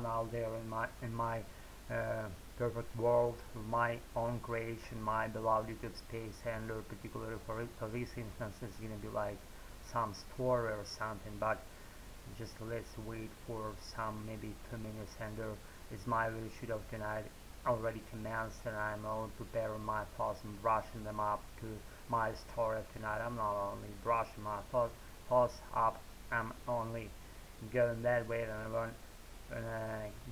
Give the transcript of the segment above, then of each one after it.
fun out there in my perfect world, my own creation, my beloved YouTube space, and particularly for this instance, it's gonna be like some story or something. But just let's wait for some maybe 2 minutes, and it's my video shoot of tonight already commenced, and I'm all preparing my thoughts and brushing them up to my story of tonight. I'm not only brushing my thoughts up, I'm only going that way, and I want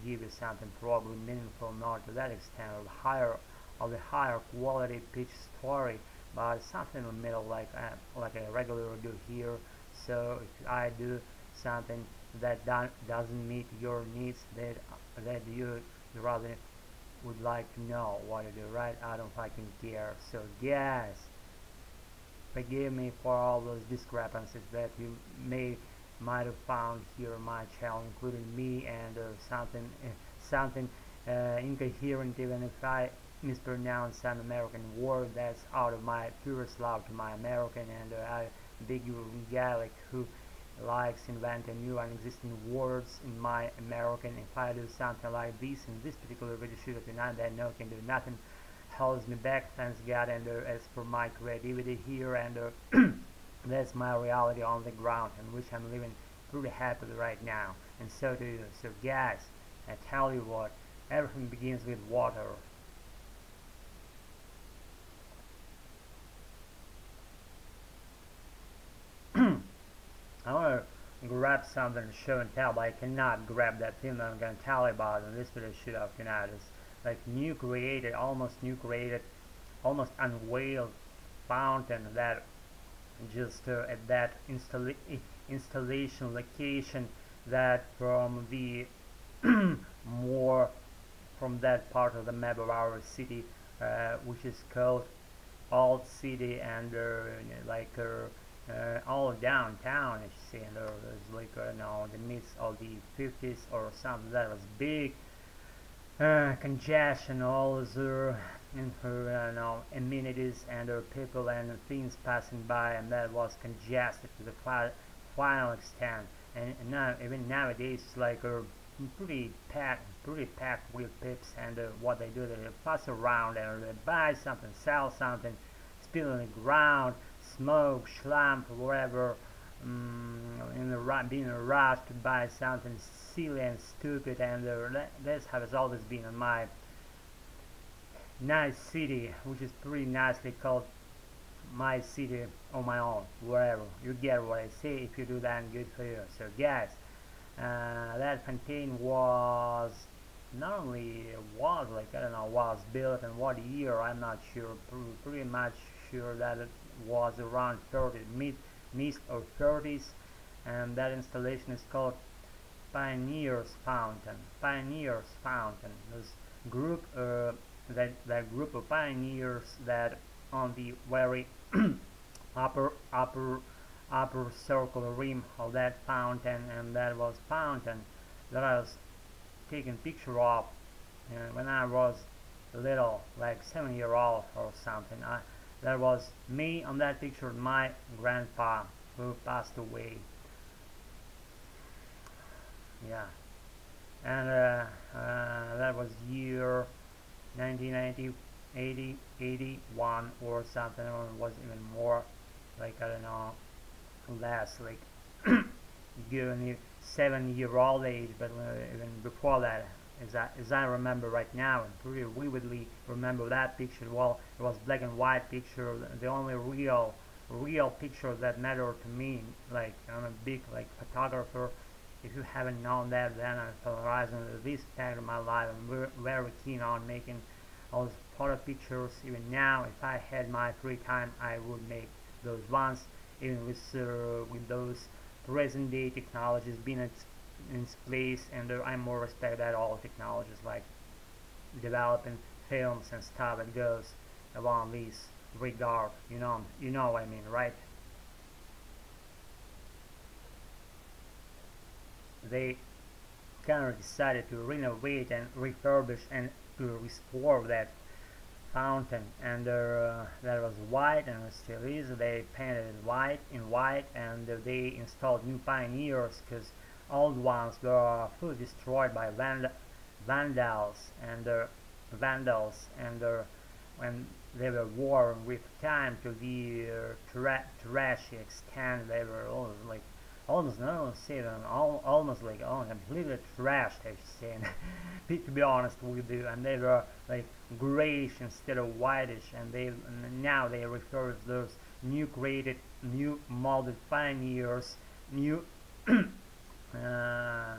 give you something probably meaningful, not to that extent of the higher quality pitch story, but something in the middle, like I regularly do here. So if I do something that doesn't meet your needs, that you rather would like to know what to do, right? I don't fucking care. So guys, forgive me for all those discrepancies that you might have found here on my channel, including me, and something incoherent, even if I mispronounce some American word. That's out of my purest love to my American, and I big Gaelic who likes inventing new and existing words in my American. If I do something like this in this particular video shoot tonight, then no can do nothing holds me back, thanks God. And as for my creativity here, and that's my reality on the ground, in which I'm living pretty happily right now, and so do you. So guys, I tell you what, everything begins with water. I want to grab something to show and tell, but I cannot grab that thing that I'm going to tell you about in this video shoot of tonight. It's like almost almost unveiled fountain that just at that installation location, that from the more from that part of the map of our city, which is called Old City, and like all downtown, as you see, and there's like the midst of the 50s or something. That was big congestion, all those amenities and people and things passing by, and that was congested to the final extent. And now, even nowadays, it's like pretty packed with pips, and what they do, they pass around and they buy something, sell something, spill on the ground, smoke, slump, whatever, being rushed to buy something silly and stupid. And that's how it's always been in my nice city, which is pretty nicely called my city on my own, wherever. You get what I say. If you do that, good for you. So guys, that fontaine was not only was like, I don't know, was built in what year, I'm not sure, pretty much sure that it was around 30 mid or 30s, and that installation is called Pioneers Fountain. Pioneers Fountain. This group, that group of pioneers that on the very upper circle rim of that fountain, and that was fountain that I was taking picture of when I was little, like 7-year-old or something. That was me on that picture, my grandpa who passed away. Yeah, and that was year 1990, 81 or something, or it was even more, like, I don't know, less, like given the 7-year-old age, but even before that, as I remember right now, and pretty vividly remember that picture. Well, it was black and white picture, the only real picture that mattered to me. Like, I'm a big photographer. If you haven't known that, then on the horizon of this part of my life, I'm very keen on making all those photo pictures. Even now, if I had my free time, I would make those ones, even with those present day technologies being in place. And I more respect that all technologies, like developing films and stuff that goes along this regard. You know what I mean, right? They kind of decided to renovate and refurbish and to restore that fountain, and that was white, and it still is. They painted it white, and they installed new pioneers, because old ones were fully destroyed by vandals and when they were worn with time to the trashy extent. They were almost no say them almost like completely trashed, I should say. To be honest with you, and they were like grayish instead of whitish, and now they refer to those new created, new molded pioneers, new uh,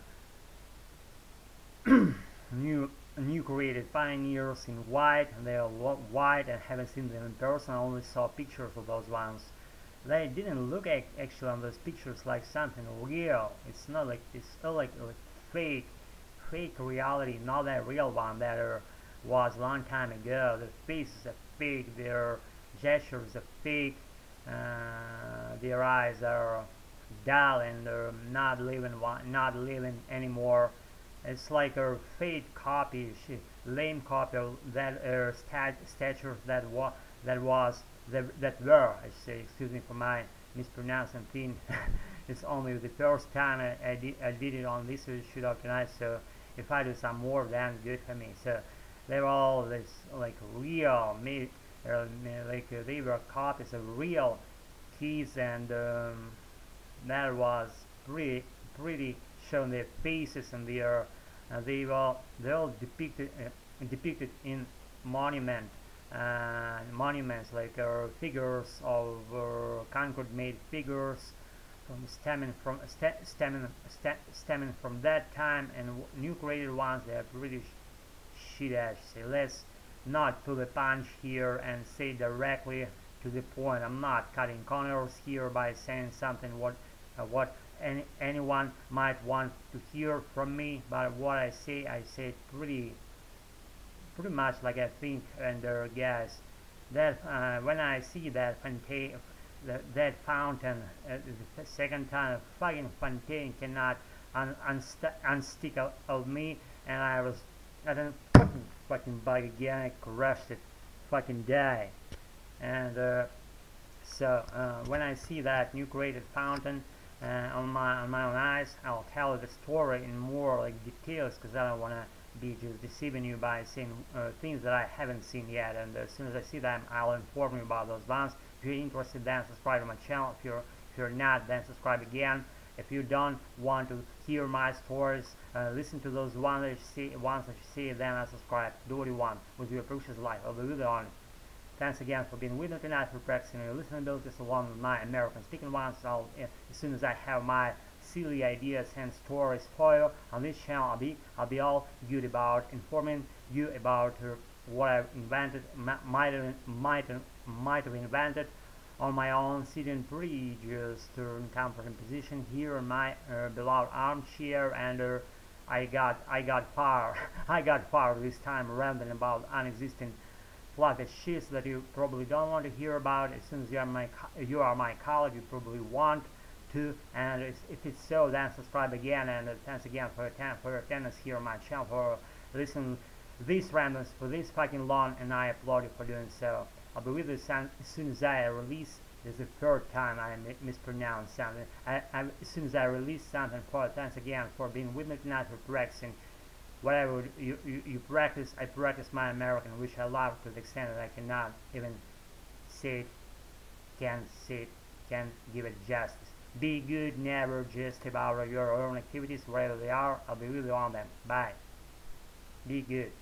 new created pioneers in white, and they are white. I haven't seen them in person. I only saw pictures of those ones. They didn't look actually on those pictures like something real. It's not like fake reality, not that real one that was a long time ago. The faces are fake, their gestures are fake, their eyes are dull and they're not living anymore. It's like a fake copy, lame copy of that statues that were, I should say, excuse me for my mispronouncing thing. It's only the first time I did it on this issue tonight, so if I do some more, then good for me. So they were all this like real, they were copies of real keys, and that was pretty showing their faces, and they're all depicted in monuments like figures of concrete made figures stemming from that time, and new created ones. They are pretty shit, I say. Let's not pull the punch here and say directly to the point. I'm not cutting corners here by saying something what anyone might want to hear from me, but what I say pretty much like I think. And guys, that when I see that fountain the second time, fucking fountain cannot unstick of me, and I didn't fucking bug again. I crushed it, fucking die. And so when I see that new created fountain on my own eyes, I'll tell the story in more like details, because I don't want to be just deceiving you by saying things that I haven't seen yet. And as soon as I see them, I'll inform you about those ones. If you're interested, then subscribe to my channel. If you're not, then subscribe again. If you don't want to hear my stories, listen to those ones that you see, then unsubscribe. Do what you want with your precious life. I'll be with you on it. Thanks again for being with me tonight, for practicing your listening abilities along with my American speaking ones. As soon as I have my silly ideas and stories for you on this channel, I'll be all good about informing you about what I've invented, might have invented on my own, sitting pretty just in comfortable position here in my beloved armchair, and I got far this time rambling about unexisting fluffy shit that you probably don't want to hear about. As soon as you are my colleague, you probably want to, and if it's so, then subscribe again. And thanks again for your attendance here on my channel, for listening these ramblings for this fucking long, and I applaud you for doing so. I'll be with you as soon as I release. This is the third time I mispronounced something. As soon as I release something for it, thanks again for being with me tonight, for practicing whatever you practice. I practice my American, which I love to the extent that I cannot even say it, can't give it justice. Be good, never just about your own activities, wherever they are. I'll be with you on them. Bye. Be good.